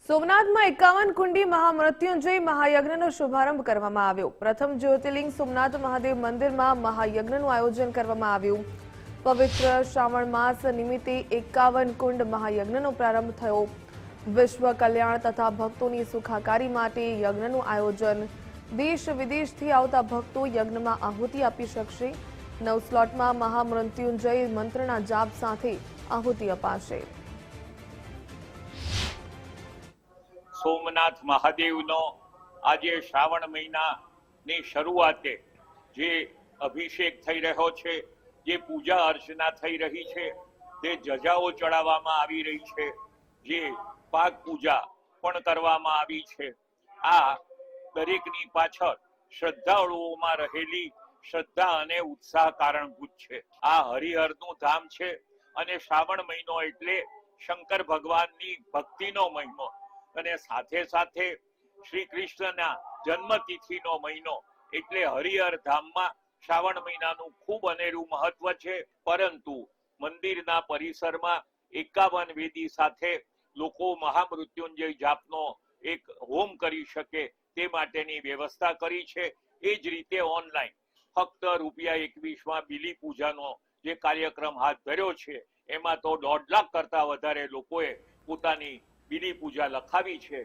સોમનાથમાં 51 કુંડી મહામૃત્યુંજય મહાયજ્ઞનો શુભારંભ કરવામાં આવ્યો। પ્રથમ જ્યોતિર્લિંગ સોમનાથ મહાદેવ મંદિરમાં મહાયજ્ઞનું આયોજન કરવામાં આવ્યું। પવિત્ર શ્રાવણ માસ નિમિત્તે 51 કુંડ મહાયજ્ઞનો પ્રારંભ થયો। વિશ્વ કલ્યાણ તથા ભક્તોની સુખાકારી માટે યજ્ઞનું આયોજન। દેશ વિદેશથી આવતા ભક્તો યજ્ઞમાં આહુતિ આપી શકશે। 9 સ્લોટમાં મહામૃત્યુંજય મંત્રના જાપ સાથે આહુતિ અપાશે। સોમનાથ મહાદેવનો આજે શ્રાવણ મહિનાની શરૂઆતે જે અભિષેક થઈ રહ્યો છે, જે પૂજા અર્ચના થઈ રહી છે, તે ધજાઓ ચડાવવામાં આવી રહી છે, જે પાક પૂજા પણ કરવામાં આવી છે। આ દરેકની પાછળ શ્રદ્ધાળુઓમાં રહેલી શ્રદ્ધા અને ઉત્સાહ કારણભૂત છે। આ હરિહરનું ધામ છે અને શ્રાવણ મહિનો એટલે શંકર ભગવાનની ભક્તિનો મહિનો અને સાથે સાથે શ્રી કૃષ્ણના જન્મતિથિનો મહિનો એટલે હરિહર ધામમાં શ્રાવણ મહિનાનું ખૂબ અનેરું મહત્વ છે। પરંતુ મંદિરના પરિસરમાં 51 વેદી સાથે લોકો મહામૃત્યુંજય જાપનો એક હોમ કરી શકે તે માટેની વ્યવસ્થા કરી છે। એ જ રીતે ઓનલાઈન ફક્ત ₹21 બિલી પૂજાનો જે કાર્યક્રમ હાથ ધર્યો છે, એમાં તો 1.5 લાખ કરતા વધારે લોકોએ પોતાની બિલી પૂજા લખાવી છે।